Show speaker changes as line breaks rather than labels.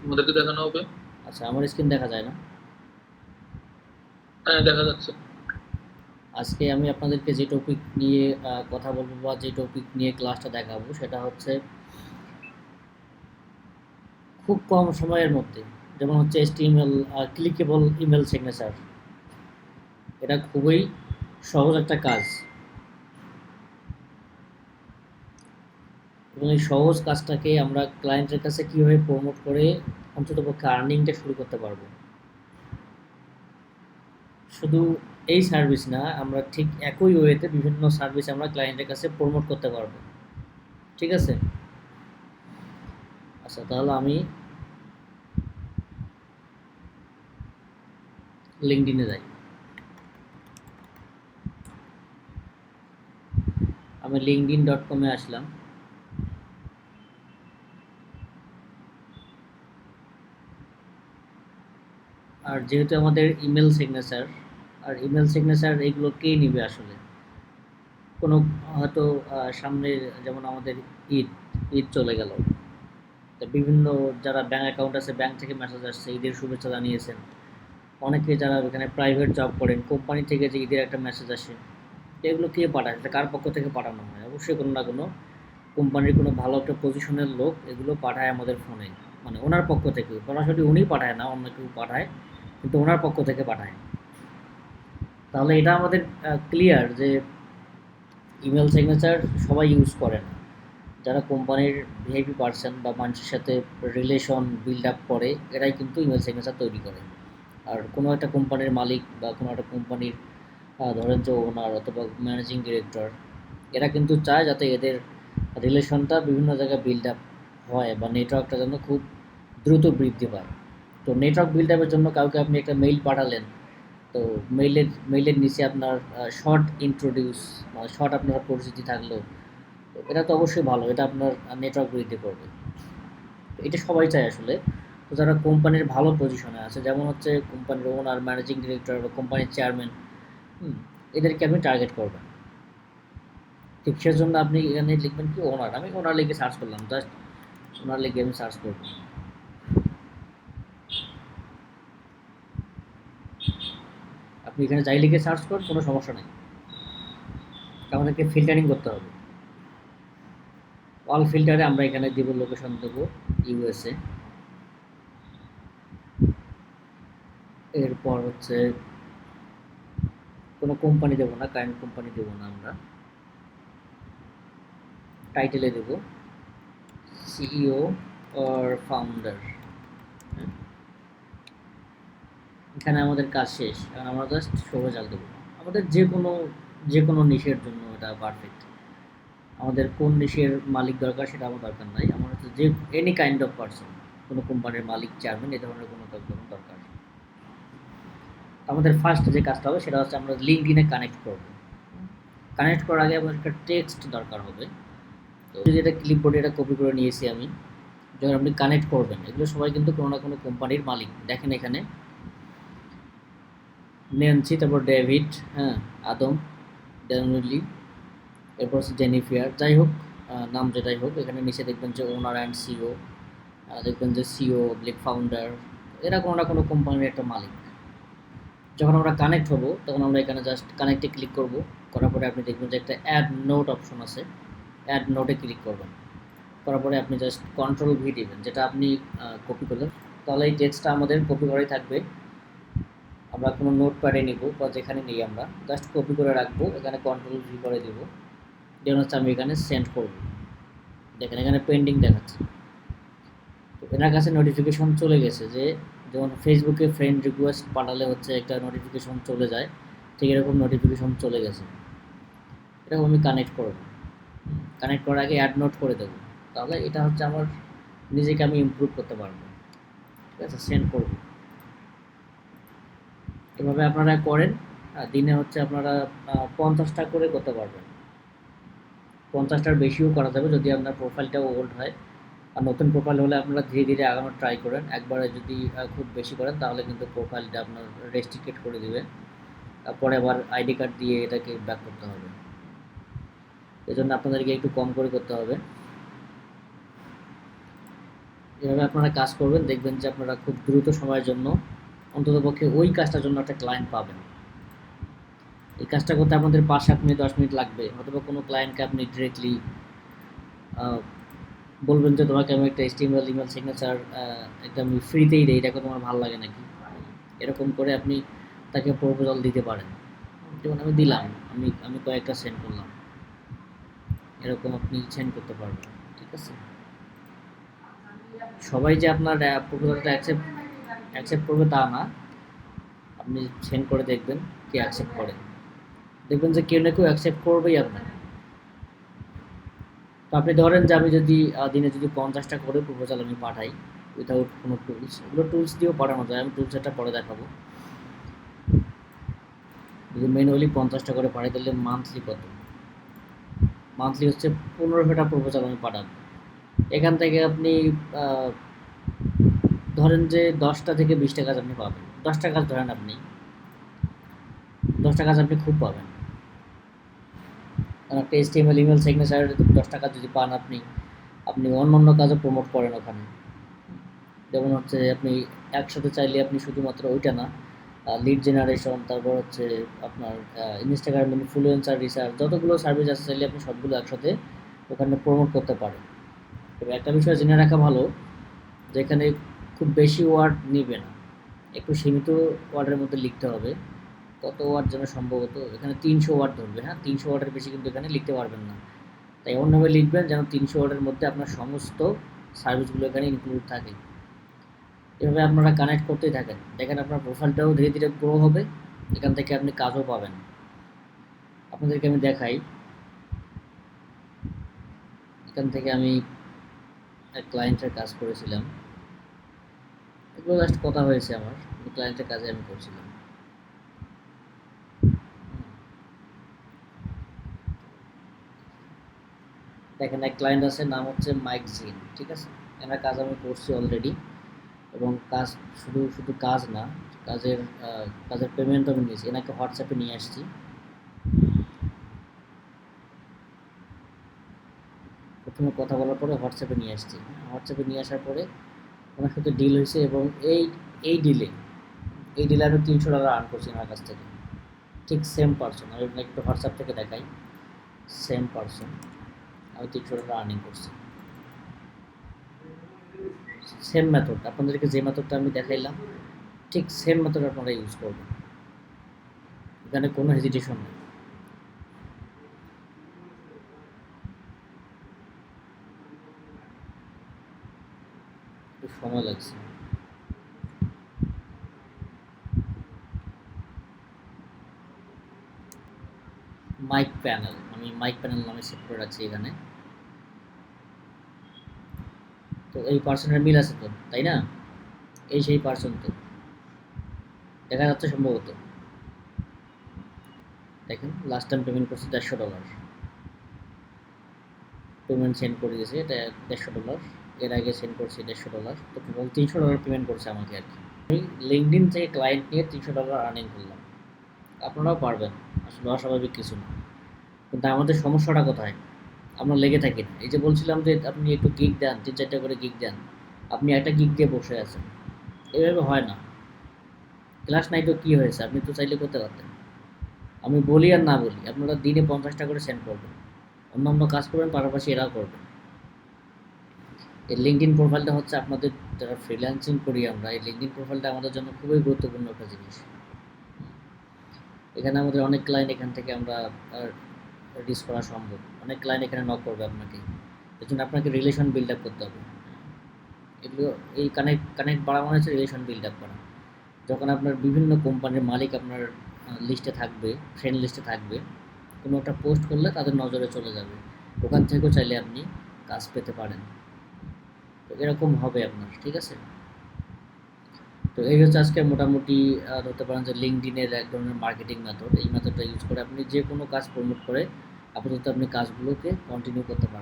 তোমাদেরকে দেখানো হবে।
আচ্ছা, আমার স্ক্রিন দেখা যায় না?
হ্যাঁ, দেখা যাচ্ছে।
আজকে আমি আপনাদেরকে যে টপিক নিয়ে কথা বলবো বা যে টপিক নিয়ে ক্লাসটা দেখাবো সেটা হচ্ছে খুব কম সময়ের মধ্যে, যেমন হচ্ছে HTML ক্লিকেবল ইমেল সিগনেচার। এটা খুবই সহজ একটা কাজ এবং এই সহজ কাজটাকে আমরা ক্লায়েন্টের কাছে কীভাবে প্রমোট করে অন্ততপক্ষে আর্নিংটা শুরু করতে পারবো। শুধু এই সার্ভিস না, আমরা ঠিক একই ওয়েতে বিভিন্ন সার্ভিস আমরা ক্লায়েন্টের কাছে প্রমোট করতে পারবো। ঠিক আছে? আচ্ছা, তাহলে আমি লিঙ্কডইনে যাই। আমি linkedin.com-এ আসলাম। আর যেহেতু আমাদের ইমেল সিগনেচার আর ইমেল সিগনেচার এগুলো কে নিবে আসলে? কোনো হয়তো সামনে যেমন আমাদের ঈদ ঈদ চলে গেল, তো বিভিন্ন যারা ব্যাঙ্ক অ্যাকাউন্ট আছে ব্যাঙ্ক থেকে মেসেজ আসছে, ঈদের শুভেচ্ছা জানিয়েছেন। অনেকে যারা এখানে প্রাইভেট জব করেন, কোম্পানি থেকে যে ঈদের একটা মেসেজ আসে, তো এগুলো কে পাঠায়? এটা কার পক্ষ থেকে পাঠানো হয়? অবশ্যই কোনো না কোনো কোম্পানির কোনো ভালো একটা পজিশনের লোক এগুলো পাঠায় আমাদের ফোনে, মানে ওনার পক্ষ থেকে। সরাসরি উনি পাঠায় না, অন্য কেউ পাঠায়, কিন্তু ওনার পক্ষ থেকে পাঠায়। তাহলে এটা আমাদের ক্লিয়ার যে ইমেল সিগনেচার সবাই ইউজ করে না। যারা কোম্পানির ভিআইপি পার্সন বা মানুষের সাথে রিলেশন বিল্ড আপ করে, এরাই কিন্তু ইমেল সিগনেচার তৈরি করে। আর কোনো একটা কোম্পানির মালিক বা কোনো একটা কোম্পানির ধরেন যে ওনার অথবা ম্যানেজিং ডিরেক্টর, এরা কিন্তু চায় যাতে এদের রিলেশনটা বিভিন্ন জায়গায় বিল্ড আপ হয় বা নেটওয়ার্কটা যেন খুব দ্রুত বৃদ্ধি পায়। তো নেটওয়ার্ক বিল্ড আপের জন্য কাউকে আপনি একটা মেইল পাঠালেন, তো মেইলের নিচে আপনার শর্ট ইন্ট্রোডিউস, মানে শর্ট আপনার পরিচিতি থাকলো, তো এটা তো অবশ্যই ভালো, এটা আপনার নেটওয়ার্ক বৃদ্ধি করবে। তো এটা সবাই চায় আসলে। তো যারা কোম্পানির ভালো পজিশনে আছে, যেমন হচ্ছে কোম্পানির ওনার, ম্যানেজিং ডিরেক্টর বা কোম্পানির চেয়ারম্যান, এদেরকে আপনি টার্গেট করবেন। ঠিক সেজন্য আপনি এখানে লিখবেন কি ওনার। আমি ওনার লিখে সার্চ করলাম, জাস্ট ওনার লিখে আমি সার্চ করব। আপনি এখানে যাই লিখে সার্চ করেন, কোনো সমস্যা নেই। আমাদেরকে ফিল্টারিং করতে হবে। অল ফিল্টারে আমরা এখানে দিব, লোকেশন দেবো USA। এরপর হচ্ছে কোনো কোম্পানি দেবো না, কারেন্ট কোম্পানি দেবো না আমরা। টাইটেলে দেব CEO অর ফাউন্ডার। এখানে আমাদের কাজ শেষ, কারণ আমরা জাস্ট শোভে চাল দেবো। আমাদের যে কোনো নিশের জন্য এটা পারফেক্ট। আমাদের কোন নিশের মালিক দরকার সেটা আমার দরকার নাই, আমার হচ্ছে যে এনি কাইন্ড অফ পার্সন, কোনো কোম্পানির মালিক, চেয়ারম্যান, এই ধরনের কোনো দরকার। আমাদের ফার্স্ট যে কাজটা হবে সেটা হচ্ছে আমরা লিঙ্কডইনে কানেক্ট করব। কানেক্ট করার আগে আমাদের একটা টেক্সট দরকার হবে। তো যেটা ক্লিপবোর্ডে এটা কপি করে নিয়েছি আমি। যখন আপনি কানেক্ট করবেন, এগুলো সবাই কিন্তু কোনো না কোনো কোম্পানির মালিক। দেখেন এখানে নেন্সি, তারপর ডেভিড, হ্যাঁ, আদম, ড্যানুলি, এরপর হচ্ছে জেনিফিয়ার, যাই হোক নাম যেটাই হোক, এখানে নিচে দেখবেন যে ওনার অ্যান্ড সিও, দেখবেন যে সিও ব্লিক ফাউন্ডার, এরা কোনো না কোনো কোম্পানির একটা মালিক। যখন আমরা কানেক্ট হব তখন আমরা এখানে জাস্ট কানেক্টে ক্লিক করব। করার পরে আপনি দেখবেন যে একটা অ্যাড নোট অপশন আছে, অ্যাড নোটে ক্লিক করবেন। করার পরে আপনি জাস্ট কন্ট্রোল V দিবেন, যেটা আপনি কপি করলেন। তাহলে এই টেক্সটটা আমাদের কপি করেই থাকবে। আমরা কোনো নোট প্যাডে নিব বা যেখানে নিই, আমরা জাস্ট কপি করে রাখবো, এখানে কন্ট্রোল V করে দিব। যেমন হচ্ছে আমি এখানে সেন্ড করব। দেখেন এখানে পেন্ডিং দেখাচ্ছে। তো এনার কাছে নোটিফিকেশন চলে গেছে, যে যেমন ফেসবুকে ফ্রেন্ড রিকোয়েস্ট পাঠালে হচ্ছে একটা নোটিফিকেশন চলে যায়, ঠিক এরকম নোটিফিকেশন চলে গেছে। এরকম আমি কানেক্ট করব। কানেক্ট করার আগে অ্যাড নোট করে দেবো। তাহলে এটা হচ্ছে আমার নিজেকে আমি ইমপ্রুভ করতে পারবো। ঠিক আছে, সেন্ড করব। এভাবে আপনারা করেন। দিনে হচ্ছে আপনারা 50টা করে করতে পারবেন। 50টার বেশিও করা যাবে যদি আপনার প্রোফাইলটা ওল্ড হয়। আর নতুন প্রোফাইল হলে আপনারা ধীরে ধীরে আগানোর ট্রাই করেন। একবারে যদি খুব বেশি করেন তাহলে কিন্তু প্রোফাইলটা আপনার রেস্ট্রিক্টেড করে দিবে। তারপরে আবার আইডি কার্ড দিয়ে এটাকে ব্যাক করতে হবে। এজন্য আপনাদেরকে একটু কম করে করতে হবে। এভাবে আপনারা কাজ করবেন, দেখবেন যে আপনারা খুব দ্রুত সময়ের জন্য অন্ততপক্ষে ওই কাজটার জন্য একটা ক্লায়েন্ট পাবেন। এই কাজটা করতে আপনাদের 5-7 মিনিট 10 মিনিট লাগবে। অথবা কোনো ক্লায়েন্টকে আপনি ডিরেক্টলি বলবেন যে তোমাকে আমি একটা HTML ইমেল সিগনেচার একটা আমি ফ্রিতেই দিই, এটাকে তোমার ভালো লাগে নাকি, এরকম করে আপনি তাকে প্রপোজাল দিতে পারেন। যেমন আমি দিলাম, আমি আমি কয়েকটা সেন্ড করলাম, এরকম আপনি সেন্ড করতে পারবেন। ঠিক আছে, সবাই যে আপনার প্রপোজালটা অ্যাকসেপ্ট করবে তা না, আপনি সেন্ড করে দেখবেন কে অ্যাকসেপ্ট করে। দেখবেন যে কেউ না কেউ অ্যাকসেপ্ট করবেই আপনার। তো আপনি ধরেন যে আমি যদি দিনে যদি 50টা করে প্রপোজাল আমি পাঠাই উইথাউট কোনো টুলস, এগুলো টুলস দিয়েও পাঠানো যায়, আমি টুলস এটা পরে দেখাবো। যদি ম্যানুয়ালি 50টা করে পাঠাই তাহলে মান্থলি কত, মান্থলি হচ্ছে 1500টা প্রপোজাল আমি পাঠাবো। এখান থেকে আপনি ধরেন যে 10টা থেকে 20টা কাজ আপনি পাবেন। 10টা কাজ ধরেন আপনি, 10টা কাজ আপনি খুব পাবেন। একটা HTML ইমেল সিগনেচার 10টা কাজ যদি পান আপনি, আপনি অন্য অন্য কাজও প্রমোট করেন ওখানে। যেমন হচ্ছে আপনি একসাথে চাইলে আপনি শুধুমাত্র ওইটা না, লিড জেনারেশন, তারপর হচ্ছে আপনার ইনস্টাগ্রাম ইনফ্লুয়েন্সার রিসার্চ, যতগুলো সার্ভিস আছে চাইলে আপনি সবগুলো একসাথে ওখানে প্রমোট করতে পারেন। তবে একটা বিষয় জেনে রাখা ভালো, যেখানে খুব বেশি ওয়ার্ড নিবে না, একটু সীমিত ওয়ার্ডের মধ্যে লিখতে হবে। কত ওয়ার্ড যেন সম্ভবত এখানে 300 ওয়ার্ড ধরবে। হ্যাঁ, 300 ওয়ার্ডের বেশি কিন্তু এখানে লিখতে পারবেন না। তাই এমনভাবে লিখবেন যেন 300 ওয়ার্ডের মধ্যে আপনার সমস্ত সার্ভিসগুলো এখানে ইনক্লুড থাকে। এভাবে আপনারা কানেক্ট করতেই থাকেন, দেখেন আপনার প্রোফাইলটাও ধীরে ধীরে গ্রো হবে, এখান থেকে আপনি কাজও পাবেন। আপনাদেরকে আমি দেখাই, এখান থেকে আমি এক ক্লায়েন্টের কাজ করেছিলাম, এগুলো জাস্ট কথা হয়েছে আমার, ক্লায়েন্টের কাজে আমি করছিলাম। দেখেন এক ক্লায়েন্ট আছে, নাম হচ্ছে মাইক জিন। ঠিক আছে, এনার কাজ আমি করছি অলরেডি, এবং কাজ শুধু শুধু কাজ না, কাজের কাজের পেমেন্ট আমি নিয়েছি। এনাকে হোয়াটসঅ্যাপে নিয়ে আসছি, প্রথমে কথা বলার পরে হোয়াটসঅ্যাপে নিয়ে আসছি। হোয়াটসঅ্যাপে নিয়ে আসার পরে ওনার সাথে ডিল হয়েছে, এবং এই ডিলে আমি $300 আর্ন করছি ওনার কাছ থেকে। ঠিক সেম পার্সন, আমি আপনাকে একটু হোয়াটসঅ্যাপ থেকে দেখাই, সেম পার্সন, আমি $300 আর্নিং করছি। সেম মেথড, আপনাদেরকে যে মেথডটা আমি দেখাইলাম ঠিক সেম মেথড আপনারা ইউজ করবেন, এখানে কোনো হেজিটেশন নেই। একটু সময় লাগছে। মাইক প্যানেল, আমি মাইক প্যানেল নামে সেভ করে রাখছি এখানে। তো এই পার্সনের মিল আছে তো, তাই না? এই সেই পার্সন তো, দেখা যাচ্ছে সম্ভবত। দেখেন লাস্ট টাইম পেমেন্ট করছি $150, পেমেন্ট সেন্ড করে দিয়েছে, এটা $150। এর আগে সেন্ড করছি $150, তো টোটাল $300 পেমেন্ট করছে আমাকে আর কি। আমি লিঙ্কডইন থেকে ক্লায়েন্ট নিয়ে $300 আর্নিং করলাম। আপনারাও পারবেন, আসলে অস্বাভাবিক কিছু না। কিন্তু আমাদের সমস্যাটা কোথায়, আমরা লেগে থাকি না। এই যে বলছিলাম যে আপনি একটু গিগ দেন, 3-4টা করে গিগ দেন, আপনি একটা গিগ দিয়ে বসে আছেন, এভাবে হয় না। ক্লাস নাই তো কী হয়েছে, আপনি তো চাইলে করতে পারতেন। আমি বলি আর না বলি, আপনারা দিনে 50টা করে সেন্ড করবেন, অন্য কাজ করবেন, পাশাপাশি এরাও করবেন। এই লিঙ্কডইন প্রোফাইলটা হচ্ছে আপনাদের, যারা ফ্রিল্যান্সিং করি আমরা, এই লিঙ্কডইন প্রোফাইলটা আমাদের জন্য খুবই গুরুত্বপূর্ণ একটা জিনিস। এখানে আমাদের অনেক ক্লায়েন্ট, এখান থেকে আমরা রিচ করা সম্ভব, অনেক ক্লায়েন্ট এখানে নক করবে আপনাকে। এর জন্য আপনাকে রিলেশন বিল্ড আপ করতে হবে। এগুলো এই কানেক্ট বাড়ানো হচ্ছে রিলেশন বিল্ড আপ করা। যখন আপনার বিভিন্ন কোম্পানির মালিক আপনার লিস্টে থাকবে, ফ্রেন্ড লিস্টে থাকবে, কোনো একটা পোস্ট করলে তাদের নজরে চলে যাবে, ওখান থেকেও চাইলে আপনি কাজ পেতে পারেন। তো এরকম হবে আপনার, ঠিক আছে? তো এই হচ্ছে আজকে মোটামুটি ধরতে পারেন যে লিঙ্কডইনের এক ধরনের মার্কেটিং মেথড। এই মেথডটা ইউজ করে আপনি যে কোনো কাজ প্রমোট করে আপাতত আপনি কাজগুলোকে কন্টিনিউ করতে পারেন।